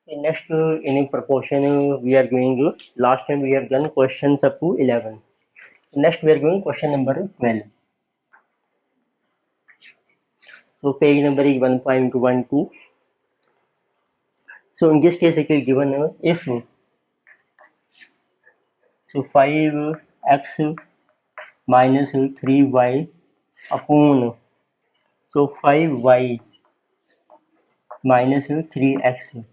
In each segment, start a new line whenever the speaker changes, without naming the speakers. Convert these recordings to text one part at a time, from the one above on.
Next, in proportion, we are going. Last time we have done questions up to 11. Next, we are going question number 12. So page number is 1.12. So in this case, it is given if so 5x minus 3y upon so 5y minus 3x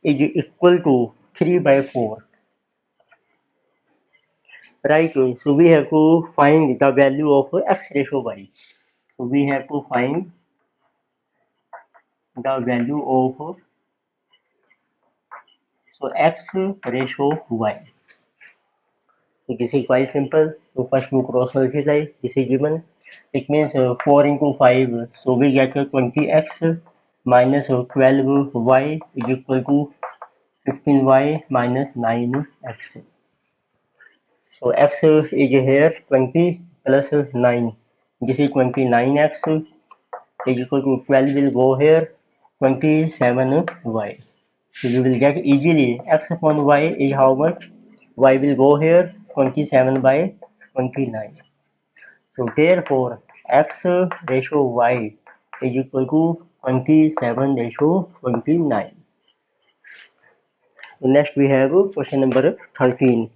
is equal to 3 by 4. Right, so we have to find the value of x ratio y. So we have to find the value of so x ratio y. So this is quite simple. So first we cross multiply. This is given. It means 4 into 5. So we get 20x minus 12y is equal to 15y minus 9x. So x is here 20 plus 9. This is 29x is equal to 12 will go here 27y. So you will get easily x upon y is how much? Y will go here 27 by 29. So therefore x ratio y is equal to 27 ratio 29. So next we have question number 13.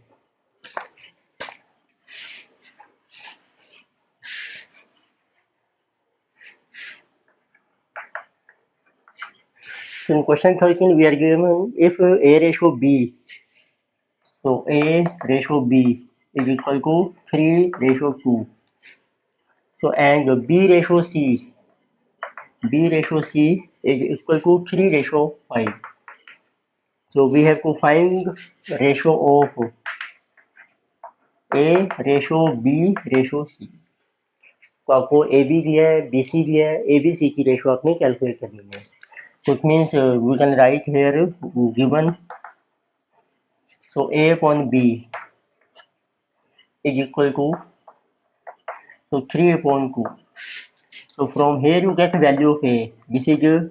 So in question 13 we are given if a ratio b, so a ratio b is equal to 3 ratio 2. So and b ratio c is equal to 3 ratio 5. So we have to find ratio of A ratio B ratio C. तो आपको A B दिया है, B C दिया है, A B C की ratio आपने calculate करनी है. So it means we can write here given so A upon B is equal to so 3 upon 2. So from here you get value of A. This is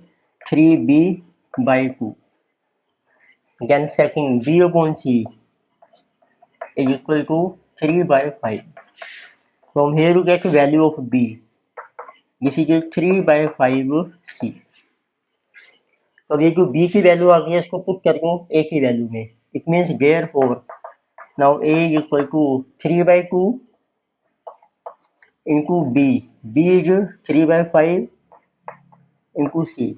3B by 2. Then second B upon C is equal to 3 by 5. From here you get value of B. This is 3 by 5 C. तो अब ये जो b की value आ गई है इसको put कर दूं a की वैल्यू में. It means therefore now a is equal to 3 by 2 into b is 3 by 5 into c.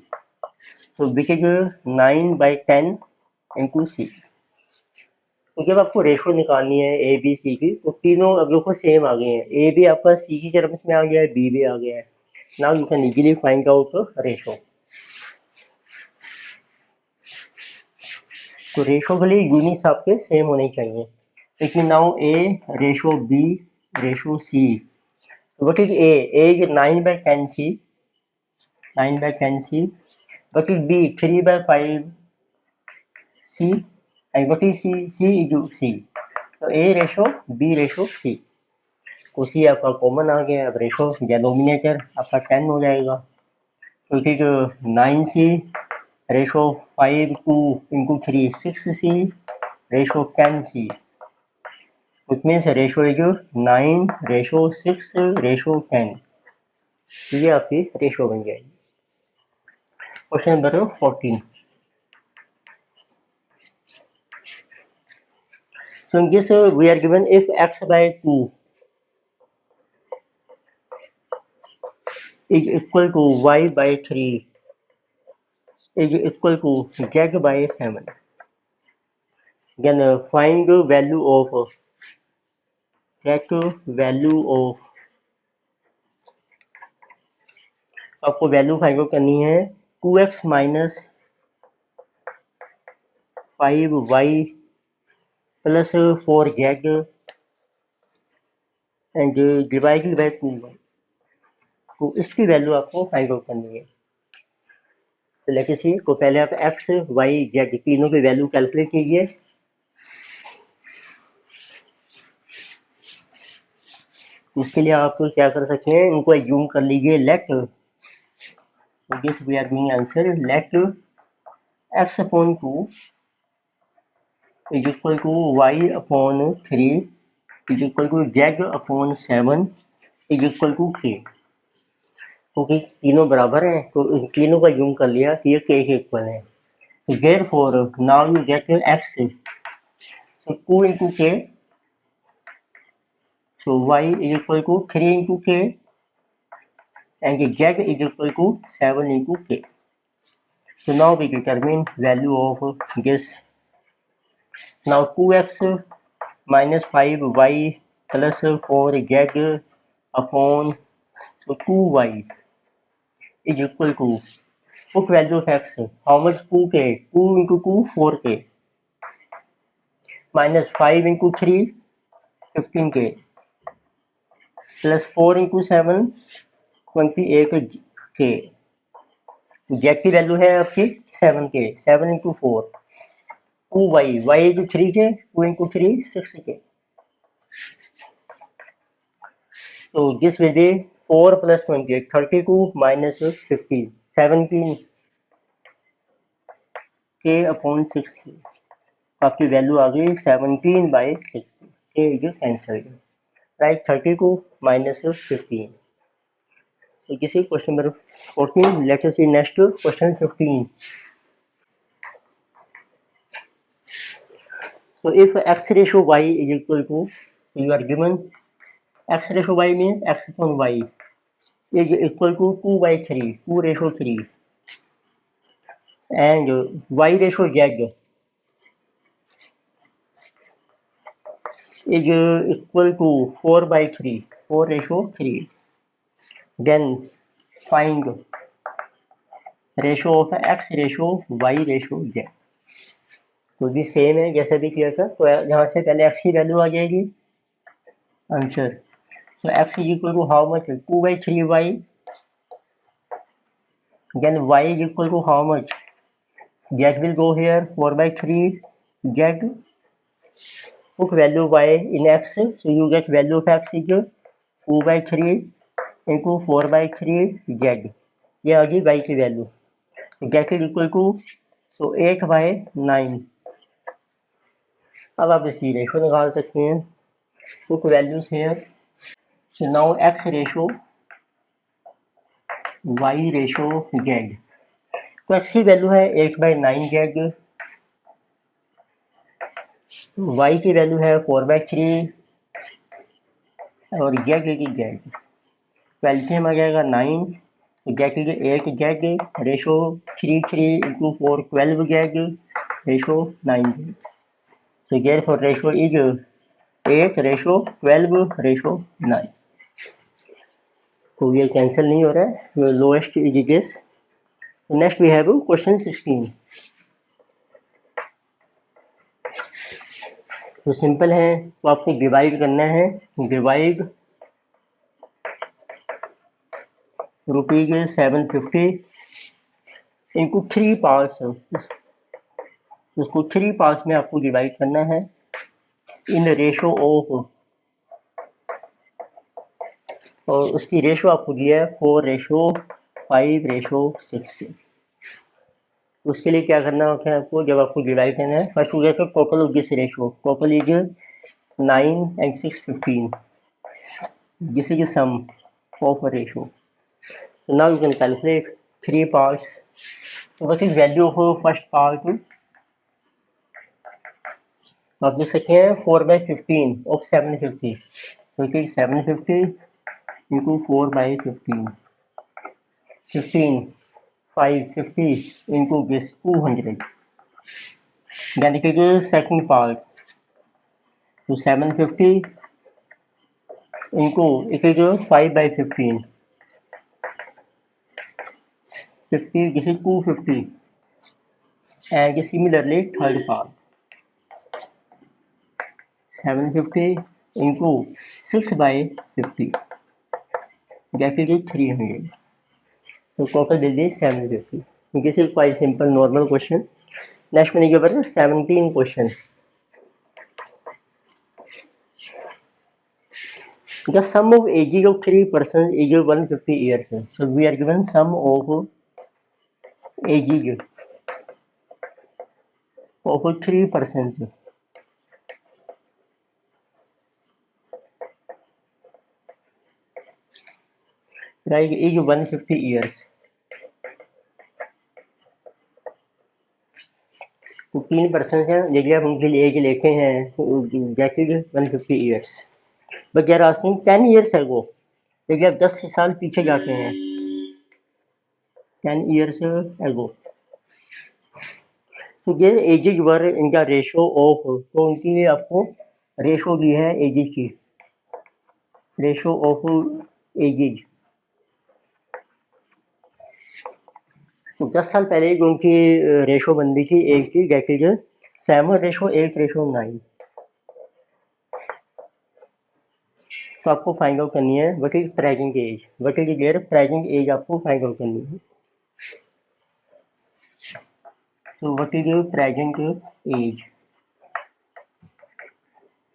So which is 9 by 10 into c. तो जब आपको रेशो निकालनी है ए बी सी की तो तीनों अब देखो सेम आ गए हैं. ए भी आपका सी की टर्म्स में आ गया है, बी भी आ गया है. Now you can easily find out ratio. तो रेशो के लिए यूनिट्स आपके सेम होने चाहिए. लेकिन now A ratio B ratio C. What is A? A is 9 by 10 C. 9 by 10 C. What is B? 3 by 5 C. And what is C? C is C. तो A ratio B ratio C. तो C आपका common आ गया. अब ratio denominator आपका 10 हो जाएगा. तो ठीक 9C ratio 5 2 into 3 6C ratio 10C. Which means ratio is 9 ratio 6 ratio 10. ये आपकी रेशो बन जाएगी. Question number 14. So in this we are given if x by 2 is equal to y by 3 is equal to z by 7. Then find the value of आपको value find out करनी है 2x minus 5y plus 4z and divided by 2y. तो इसकी value आपको find out करनी है. तो let us सी. तो पहले आप x y z तीनों की वैल्यू कैलकुलेट कीजिए. उसके लिए आप क्या कर सकते हैं, इनको एज्यूम कर लीजिए let. This we are doing answer let x upon 2 is equal to y upon 3 is equal to z upon 7 is equal to k। क्योंकि तीनों बराबर हैं तो इन तीनों का यूम कर लिया तो ये k के इक्वल है। Therefore, now you get x. So 2 into k. So y is equal to 3 into k and z is equal to 7 into k. So now we determine value of this. Now 2x minus 5y plus 4z upon so 2y is equal to put value of x. How much 2k? 2 into 2 4k minus 5 into 3 15k plus 4 into 7 28k। Z की value है आपकी 7k 7 into 4 2y y into 3k 2 into 3 6k। So this will be 4 plus 28 32 minus 15 17k upon 6k। आपकी value आ गई 17/60। ये cancel right 32 minus 15। So this is question number 14। Let us see next question 15। So if x ratio y is equal to, you are given x ratio y means x upon y is equal to 2/3 2 ratio 3 and y ratio z is equal to 4/3 4 ratio 3। Then find ratio of x ratio y ratio z। तो भी same है जैसा भी किया था। तो यहाँ से पहले x की वैल्यू आ जाएगी answer. So x is equal to how much? 2/3y। Then y is equal to how much? Z will go here 4/3 z. Put value y in x, so you get value of x is 2/3 into 4/3 z। ये आ गई y की value. z is equal to so 8/9। अब आप इसकी ratio निकाल सकते हैं। Put values here। So now x ratio y ratio z। तो x की वैल्यू है 8/9 z, y की वैल्यू है 4/3 और z की z। तो एलसीएम आ जाएगा 9 z की 8 z ratio 3 3 into 4 12 z ratio 9 z। So therefore ratio is 8 ratio 12 ratio 9। तो ये कैंसिल नहीं हो रहा है। Lowest is this. Next we have question 16। तो सिंपल है, तो आपको डिवाइड करना है। Divide rupees 750 into 3 parts. उसको 3 पार्ट्स में आपको डिवाइड करना है इन रेशो ऑफ, और उसकी रेशो आपको दिया है 4:5:6। उसके लिए क्या करना होता है आपको, जब आपको डिवाइड करना है फर्स्ट हो जाएगा total of this ratio. Total is 9 and 6 15। This is sum of a ratio। So now you can calculate 3 parts। So what is value of first part? आप लिख सकते हैं 4/15 of 750। So it is 750 into 4/15 15 550 into this 200। Then it is second part, so 750 into it is 5/15 50, this is 250। And similarly third part 750 into 6/50 that is 300। So total will be 750। This is quite simple normal question। Next one is your 17 question। The sum of ages of 3 persons is 150 years। So we are given sum of ages of 3%. Like age 150 years. 15% है, यदि आप उनके लिए age लेते हैं that is 150 years. But they are asking 10 years ago, यदि आप 10 साल पीछे जाते हैं 10 ईयर्स अगो, तो ये एजेज वर इनका रेशो ऑफ, तो उनकी आपको रेशो दी है एजेज की, रेशो ऑफ एजेज। तो 10 साल पहले जो उनकी रेशो बनती थी एज की, दैट इज 7:8:9। तो आपको फाइंड आउट करनी है what is present age, what is their present age आपको फाइंड आउट करनी है। तो what is your present age,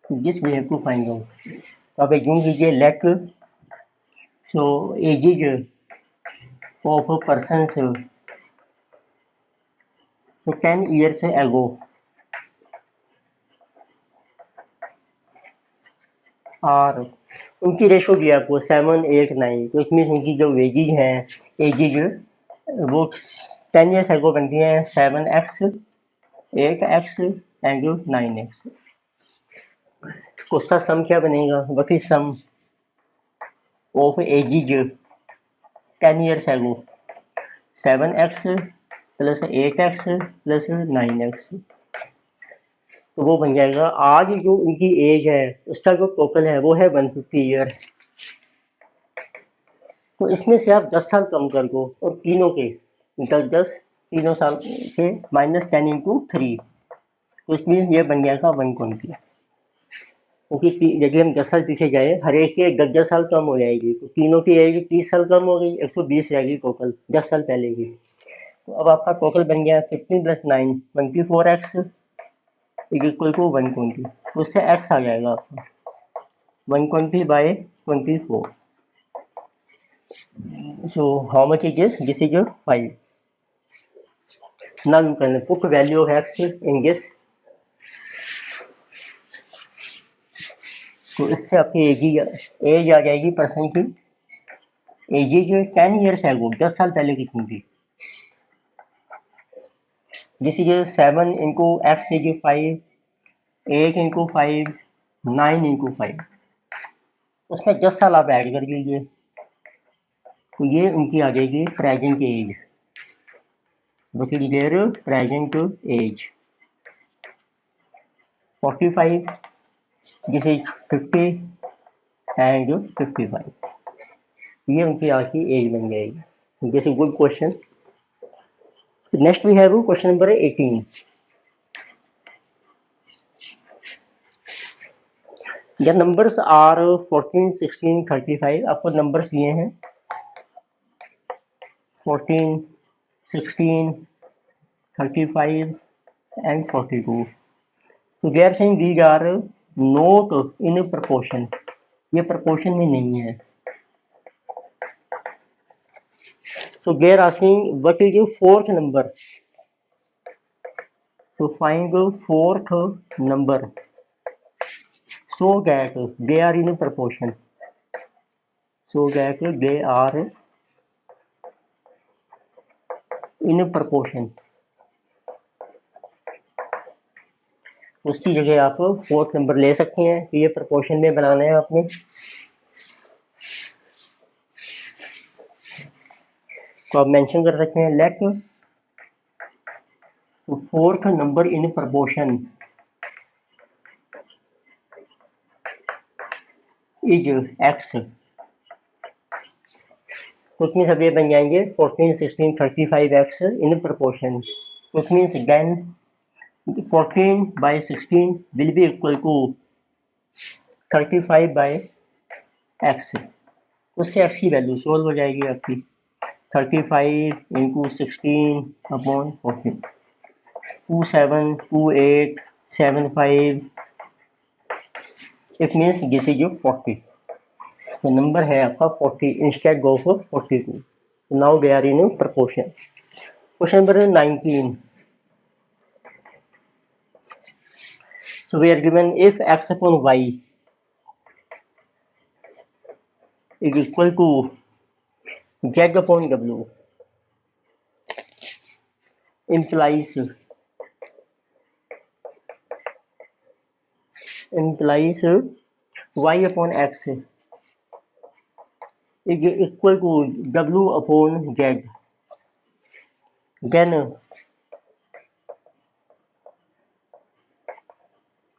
this we have to find out. तो आप एज्यूम कीजिए let so ages of person तो 10 ईयर्स अगो और उनकी रेशो भी आपको 7:8:9, तो इसमें उनकी जो वेजेज हैं एजेज वो 10 ईयर्स अगो बनती हैं 7x, 8x एंड 9x। तो उसका सम क्या बनेगा, what is sum of ages 10 years ago, 7x plus 8x plus 9x, तो वो बन जाएगा आज जो उनकी एज है उसका जो टोटल है वो है 150 ईयर। तो इसमें से आप 10 साल कम कर दो और तीनों के 10 तीनों साल के -10 इंटू 3, तो इसमें ये बन जाएगा 120। क्योंकि यदि हम 10 साल पीछे जाए हर एक के 10-10 साल कम हो जाएगी, तो तीनों की एज 30 साल कम हो गई, 120 रहेगी टोटल 10 साल पहले की। तो अब आपका टोटल बन गया 15 + 9 24x इक्वल टू 120, उससे x आ जाएगा आपका 120/24। So how much it is? This is your 5. Now you can put value of x in this. तो इससे आपकी एज आ जाएगी पर्सन की, एज 10 ईयर्स है, 10 साल पहले कितनी थी। This is 7 into x is 5, 8 into 5, 9 into 5, उसमें 10 साल आप ऐड कर लीजिए, तो ये उनकी आ जाएगी present age, which is their present age 45, this is 50 and 55, ये उनकी आज की एज बन जाएगी। This is good question. Next we have question number 18। The numbers are 14, 16, 35। आपको नंबर्स दिए हैं 14, 16, 35 एंड 42। तो they are saying these are not in proportion, ये प्रपोर्शन में नहीं है। So they are asking what is your fourth number. So find the fourth number so that they are in proportion. So that they are in proportion. उसकी जगह आप fourth number ले सकते हैं कि ये प्रपोर्शन में बनाना है आपने। तो आप मेंशन कर सकते हैं let fourth number in proportion is X. तो उसमें सब ये बन जाएंगे 14, 16, 35 X in proportion. which means then 14/16 will be equal to 35/x। उससे x की वैल्यू सोल्व हो जाएगी आपकी 35 × 16/14, 272875। It means this is 40। तो नंबर है आपका 40 instead go for 42। Now they are in proportion. Question number 19। So we are given if x upon y is equal to z upon w implies y upon x is equal to w upon z,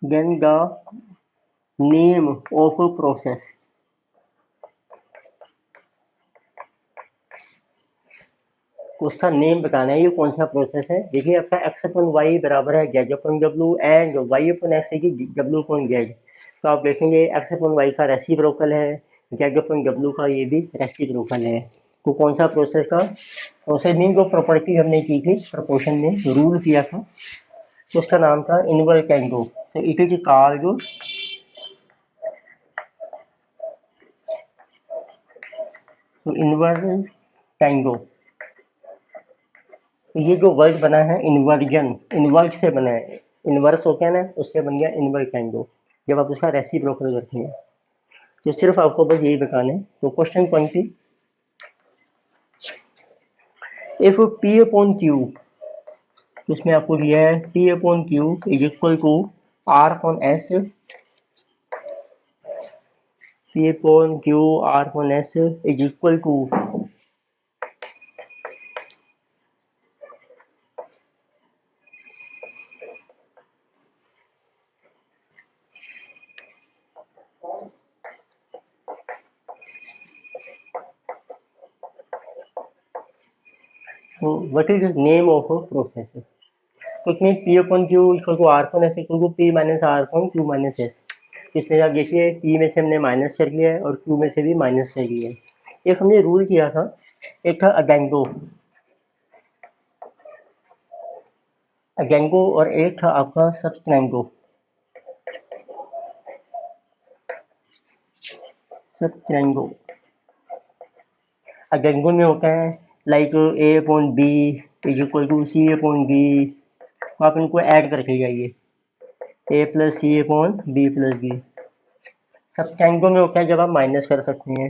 then the name of a process, उसका name बताना है ये कौन सा process है। देखिए आपका x upon Y बराबर है Z upon W and Y upon X है डब्ल्यू अपन जेड। तो आप देखेंगे एक्स अपन वाई का रेसिप्रोकल है, जेड अपन डब्ल्यू का ये भी रेसिप्रोकल है। तो कौन सा प्रोसेस का प्रोसेस मीन जो प्रॉपर्टी हमने की थी प्रपोर्शन में रूल किया था, तो उसका नाम था इनवर्स टेंगो। तो it is called inverse Tengo. तो ये जो वर्ड बना है इन्वर्जन, इन्वर्स से बना है, इन्वर्स हो गया ना उससे बन गया इन्वर्स टेंगो जब आप उसका रेसिप्रोकल करते हैं। तो सिर्फ आपको बस यही बताना है। तो question 20, if P upon Q, उसमें आपको दिया है P upon Q is equal to R upon S, P upon Q R upon S is equal to what is name of process. तो इसमें P upon Q equal to R upon S equal to P minus R upon Q minus S. इसमें आप देखिए P में से हमने minus कर लिया है और क्यू में से भी माइनस कर लिया है। एक हमने रूल किया था, एक था अगेंगो, अगेंगो और एक था आपका सबस्टेंगो। सबस्टेंगो अगेंगो में होता है like a upon b is equal to c upon b, आप इनको ऐड करके जाइए a plus c upon b plus b. सबस्टेंगो में होता है जब आप माइनस कर सकते हैं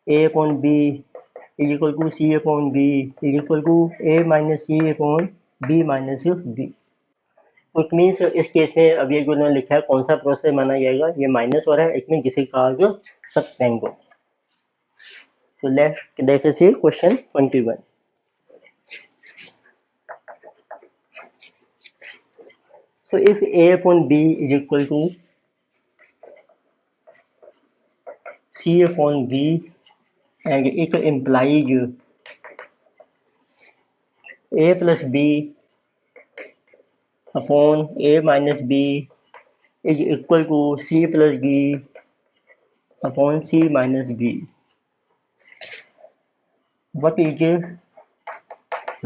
a upon b is equal to c upon b is equal to a minus c upon b minus b. It means इस केस में अब ये जो उन्होंने लिखा है कौन सा प्रोसेस माना जाएगा, ये माइनस हो रहा है, इसमें किसी का जो सबस्टेंगो। तो let's see question 21। So if A upon B is equal to C upon B and it implies A plus B upon A minus B is equal to C plus B upon C minus B. What is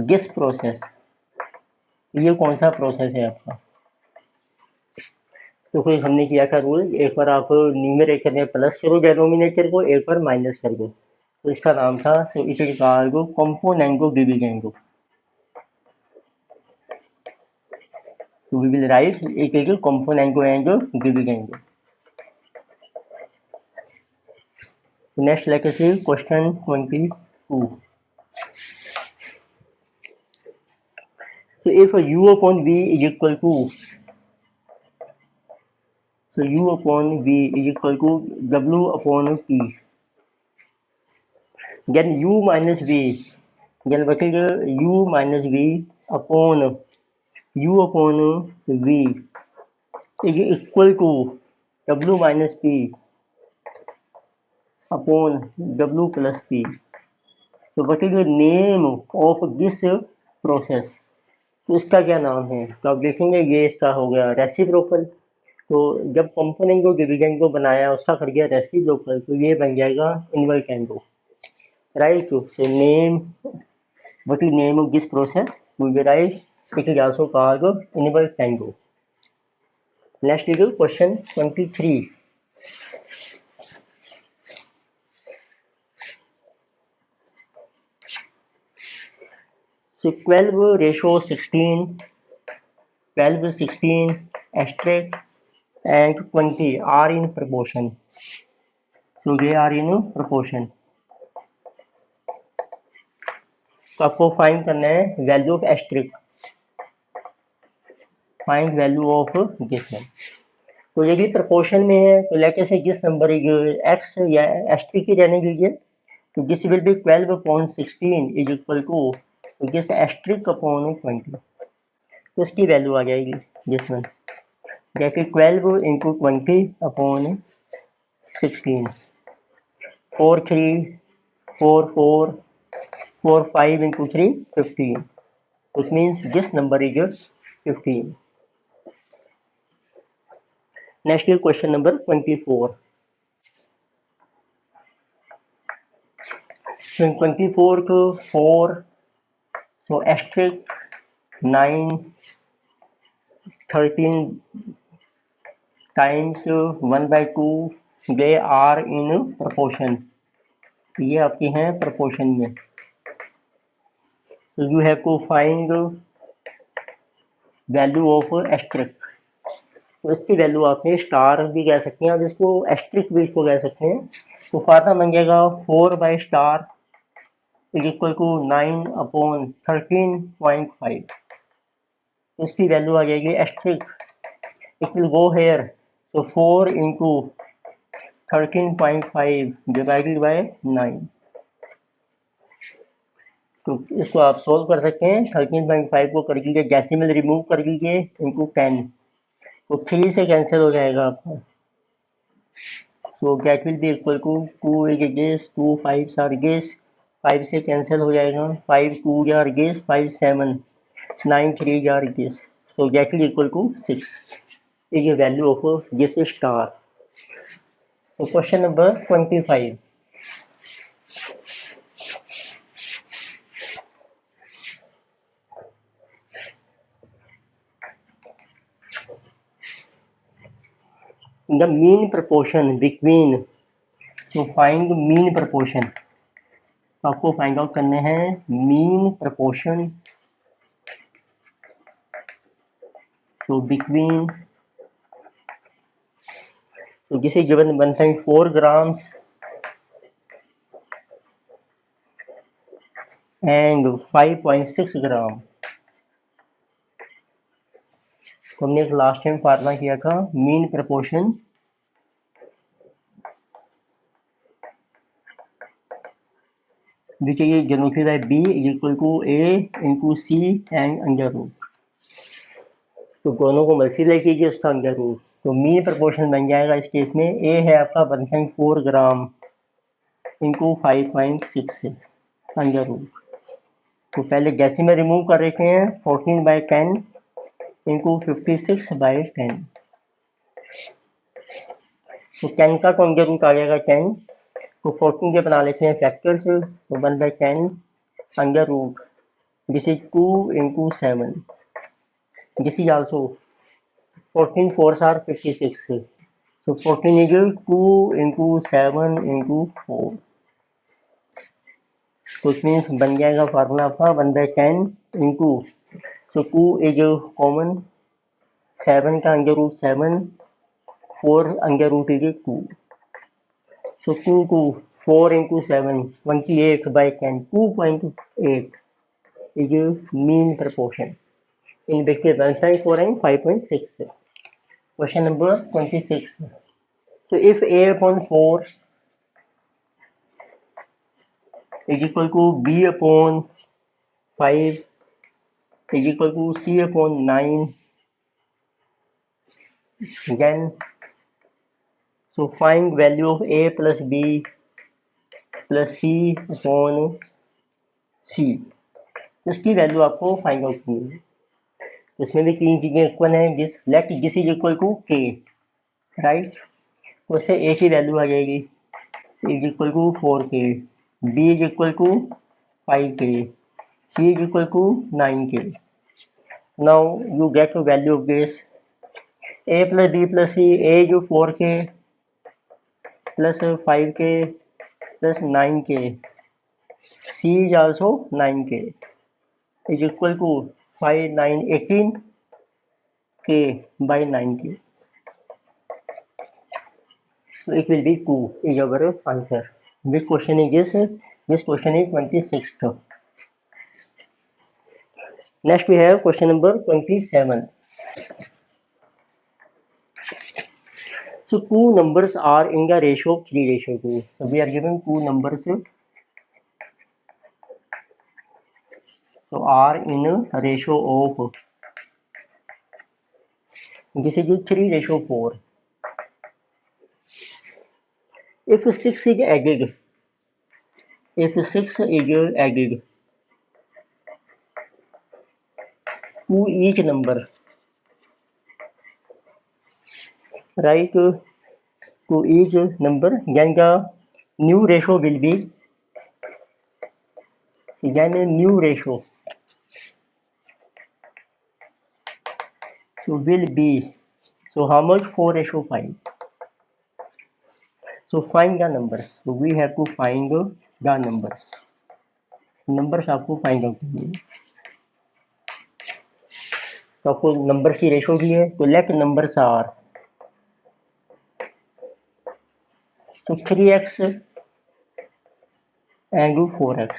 this process? ये कौन सा process है आपका। तो कोई हमने किया था रूल, एक बार आप न्यूमरेटर में प्लस करो डेनोमिनेटर को, एक बार माइनस कर दो, तो इसका नाम था so it is called कंपोनेंटो dividendo. So we will write it is componendo and dividendo. Next, let us see question 22. So if u upon v is equal to, so u upon v is equal to w upon p, then u minus v, then what is u minus v upon v is equal to w minus p upon w plus p. So what is the name of this process? तो इसका क्या नाम है। तो आप देखेंगे ये इसका हो गया रेसिप्रोकल। तो जब कंपोनेंट को डिविडेंड को बनाया उसका कर गया रेसिप्रोकल, तो ये बन जाएगा invertendo, right. So name, what is name of this process, we will write it is also called invertendo. Next is question 23। So 12 ratio 16 asterisk and 20 are in proportion. So they are in proportion. तो आपको find करना है value of asterisk, find value of this one. तो ये भी proportion में है, तो लेके से जिस नंबर एक्स या एस्ट्रिक की रहने दीजिए, तो this will be 12 upon 16 is equal to this asterisk upon 20। तो इसकी वैल्यू आ जाएगी दिस वन, जैसे 12 into 20 upon 16, 4 3 4 4 4 5 into 3 15, which means this number is 15. Next is question number 24. So in 24 to 4, so asterisk 9 13 times 1 by 2, they are in proportion. ये आपकी हैं proportion में। So you have to find value of asterisk. तो इसकी value आपने star भी कह सकते हैं और इसको एस्ट्रिक भी इसको कह सकते हैं। तो फार्मूला बन जाएगा 4 by star is equal to 9 upon 13.5। तो इसकी वैल्यू आ जाएगी asterisk, it will go here, तो 4 इंटू 13.5 डिवाइडेड बाय 9। तो इसको आप सोल्व कर सकते हैं। 13.5 को कर लीजिए डेसिमल रिमूव कर लीजिए इंटू 10, तो 3 से कैंसिल हो जाएगा आपका। So that will be equal to 2 is guess, 2 5s are guess, 5 से कैंसिल हो जाएगा, 5 2 are guess, 5 7, 9 3 are guess. So that will equal to 6 is the value of guess star. So question number 25. The mean proportion between, so find mean proportion, आपको find out करने हैं mean proportion, so between, so this is given 1.4 grams and 5.6 ग्राम। तो हमने last time formula किया था mean proportion which is denoted by B is equal to A into C and under root. तो दोनों को multiply कीजिए उसका अंडर रूट, तो मीन प्रपोर्शन बन जाएगा इस केस में A है आपका 1.4 ग्राम इंटू 5.6 अंडर रूट। तो पहले डेसिमल रिमूव कर रखे हैं, 14/10 इंटू 56/10। तो 10 का तो अंडर रूट आ जाएगा 10, तो 14 के बना लेते हैं फैक्टर्स, तो 1/10 under root, this is 2 into 7, this is also 14 4s are 56, so 14 is 2 into 7 into 4, तो इट मीन्स बन जाएगा फार्मूला आपका 1/10 इंटू, so 2 इज कॉमन, 7 का under root 7, 4 under root is 2, so 2 2 4 into 7 28/10, 2.8 is mean proportion in between 1.4 and 5.6. Question number 26. So if A upon 4 is equal to B upon 5 is equal to C upon 9, then so find value of A plus B plus C upon C। इसकी value आपको find out करनी है। इसमें भी तीन चीजें equal हैं, जिस let this is equal to k, right, तो इससे ए की वैल्यू आ जाएगी is equal to 4k, b is equal to 5k, c is equal to 9k। Now you get value of this a plus b plus c, a जो 4k plus 5k plus 9k, c is also 9k is equal to 5 9 18k by 9k। So it will be 2 is our answer. Which question is this? This question is 26th. Next we have question number 27. So two numbers are in the ratio of 3:2. So we are given two numbers. So are in a ratio of, this is 3:4. If 6 is added, to each number, right? To each number, then the new ratio will be, then a new ratio so will be, so how much? 4:5. So find the numbers. So we have to find the numbers. Numbers आपको find out करनी है. तो आपको number की ratio भी है. तो let numbers are, तो 3x and 4x.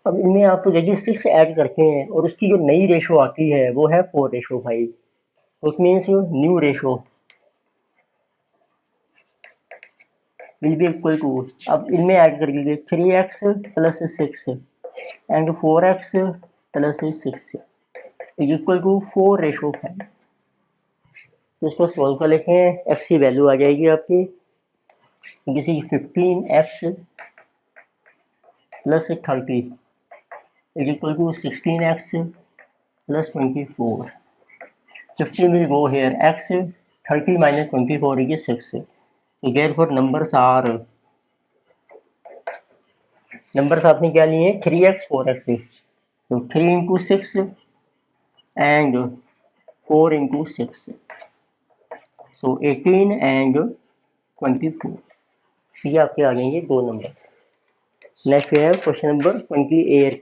अब इनमें आप यदि 6 ऐड करते हैं और उसकी जो नई रेशो आती है वो है 4:5. तो it means new ratio will be equal to, अब इनमें ऐड कर लीजिए 3x plus 6 and 4x plus 6 is equal to 4:5. तो इसको सॉल्व कर लेते हैं. x की वैल्यू आ जाएगी आपकी, किसी 15x plus 30 is equal to 16x plus 24. 15 will go here, x 30 minus 24 is 6. So therefore numbers आपने क्या लिए? 3x 4x. So 3 into 6 and 4 into 6. So 18 and 24. ये आपके आ जाएंगे दो नंबर. नेक्स्ट है क्वेश्चन नंबर 28.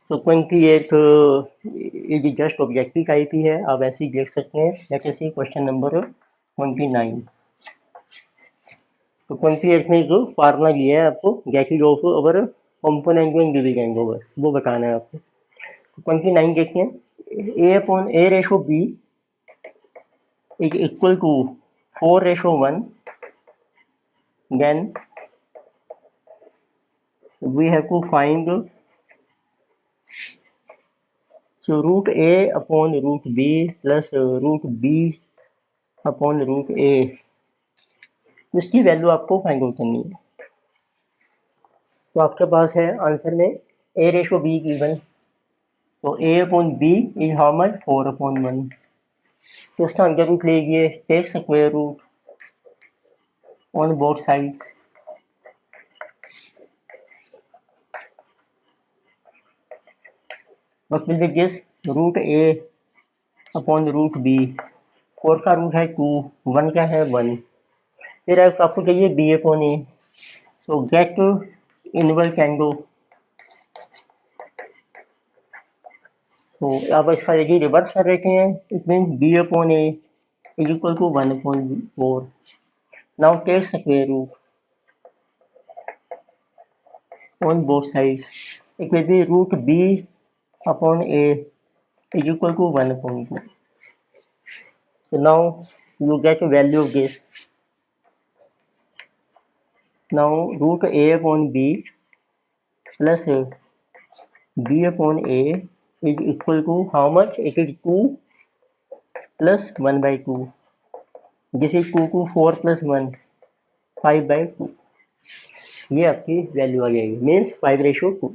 तो 28 ये जस्ट ऑब्जेक्टिव टाइप ही है, आप ऐसे ही देख सकते हैं. लेट अस सी क्वेश्चन नंबर 29. तो 28 में जो फार्मूला दिया है आपको, get rid of our component and dividend, बस वो बताना है आपको. 29 देखते हैं. a ratio b is equal to 4:1. Then we have to find, so root a upon root b plus root b upon root a. इसकी वैल्यू आपको find out करनी है. तो आपके पास है आंसर में a:b गिवन. तो a upon b is how much? 4/1. तो इसका अंडर रूट लीजिए, take square root on both sides. what will be this? Root a upon root b. 4 का रूट है 2, 1 का है 1. फिर आपको चाहिए b upon a. So get inverse angle. तो आप इसका यदि रिवर्स कर देते हैं, it mean b upon a is equal to 1/4. Now take square root on both sides. It will be root b upon a is equal to 1/2. So now you get a value of this. Now root a upon b plus b upon a is equal to how much? It is 2 plus 1/2. This is 2 to 4 plus 1, 5/2. ये आपकी value आ जाएगी, means 5:2.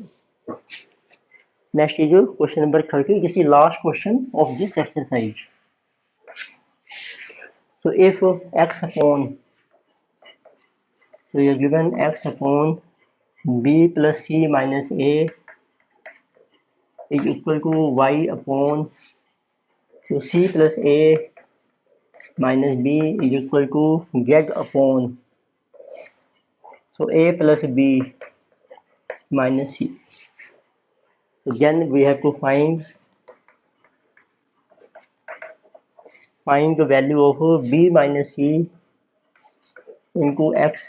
Next is question number 30. This is last question of this exercise. So if x upon, so you're given x upon b plus c minus a is equal to y upon, so c plus a minus b is equal to z upon, so a plus b minus c. So then we have to find find the value of b minus c into x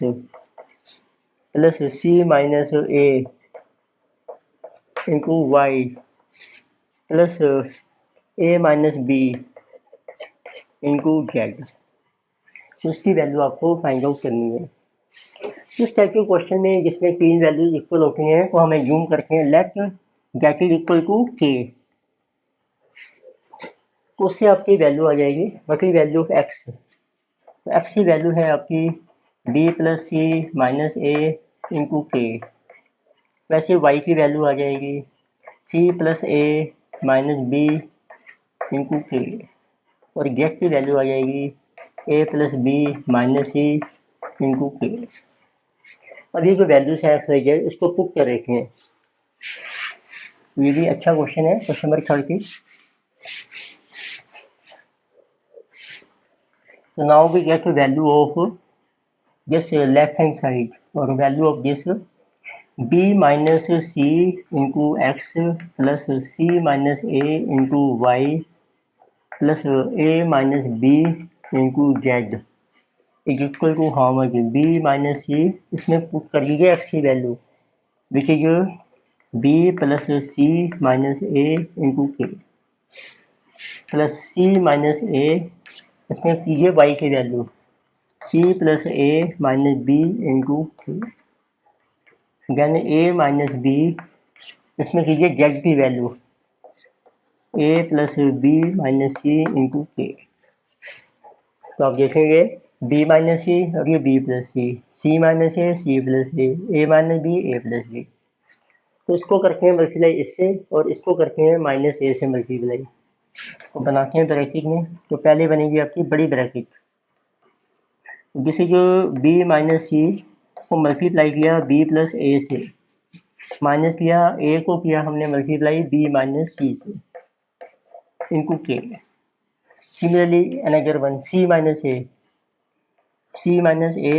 plus c minus a into y plus a minus b into z। तो इसकी value आपको find out करनी है। इस type के question में जिसमें तीन वैल्यूज इक्वल होती हैं तो हमें यूज करते हैं let get is equal to K. तो उससे आपकी वैल्यू आ जाएगी what is value of X. तो एक्स की वैल्यू है आपकी B plus C minus A into K. वैसे वाई की वैल्यू आ जाएगी C plus A minus B into K. और गेट की वैल्यू आ जाएगी A plus B minus C into K. अब ये जो वैल्यूज है एक्स वाई जेड इसको पुट कर रखे हैं। ये भी अच्छा क्वेश्चन है question number 30। So now we get the value of this left hand side or value of this b minus c into x plus c minus a into y plus a minus b into z is equal to how much b minus c। इसमें put कर लीजिए x की value which is b plus c minus a into k plus c minus a। इसमें कीजिए y की value c plus a minus b into k then a minus b। इसमें कीजिए z की value a plus b minus c into k। तो आप देखेंगे b minus c और ये b plus c minus a c plus a minus b a plus b। तो इसको करते हैं मल्टीप्लाई इससे और इसको करते हैं माइनस ए से मल्टीप्लाई। तो बनाते हैं ब्रैकेट में। तो पहले बनेगी आपकी बड़ी ब्रैकेट जिसे जो b माइनस सी को मल्टीप्लाई किया b प्लस ए से माइनस किया a को किया हमने मल्टीप्लाई b माइनस सी से into K. Similarly another one c minus a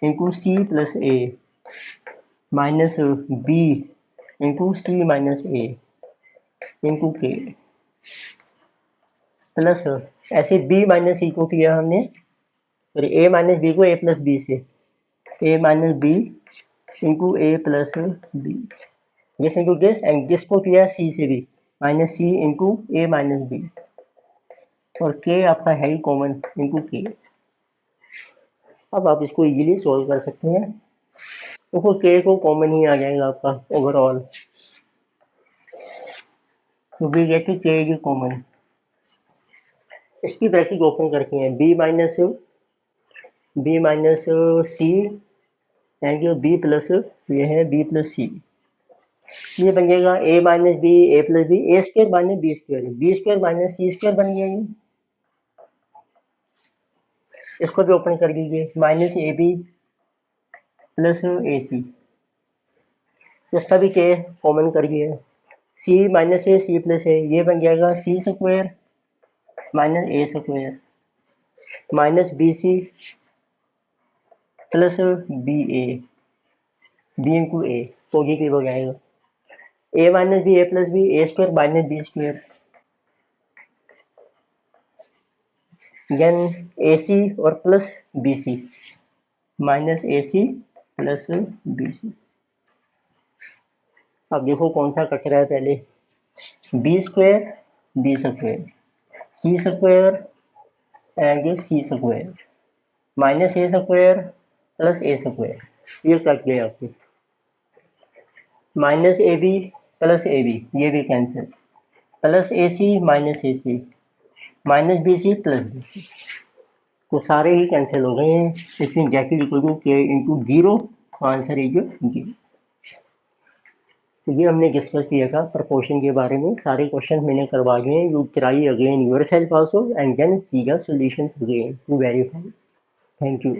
into C plus A minus b into C minus A into K plus ऐसे b minus C को किया हमने सॉरी a माइनस बी को a plus B से a minus B into A plus B this into this and this को किया c से भी minus C into A minus B और k आपका है ही कॉमन इंटू के। अब आप इसको इजीली सॉल्व कर सकते हैं। तो k को कॉमन ही आ जाएगा आपका ओवरऑल। तो we get K is common. इसकी ब्रैकेट ओपन करते हैं b minus C and b plus ये है b प्लस सी। ये बन जाएगा a minus B A plus B A square minus B square minus C square बन जाएगी। इसको भी ओपन कर दीजिए minus A B plus A C. इसका भी के कॉमन करिए सी माइनस ए सी प्लस ए ये बन जाएगा c square minus a square minus b c plus b into a positive हो जाएगा a minus B A plus B A square minus B square then a c और plus b c minus a c plus b c. अब देखो कौन सा cut रहा है पहले b square c square and c square minus a square plus a square ये cut गया आपके minus A B plus a b ये भी कैंसिल प्लस ए c minus b c plus b c. तो सारे ही कैंसिल हो गए हैं। इसमें z equal to k into zero answer is 0। तो ये हमने डिस्कस किया था प्रपोर्शन के बारे में। सारे क्वेश्चन मैंने करवा दिए। You try again yourself also and then see the solution again to verify. Thank you.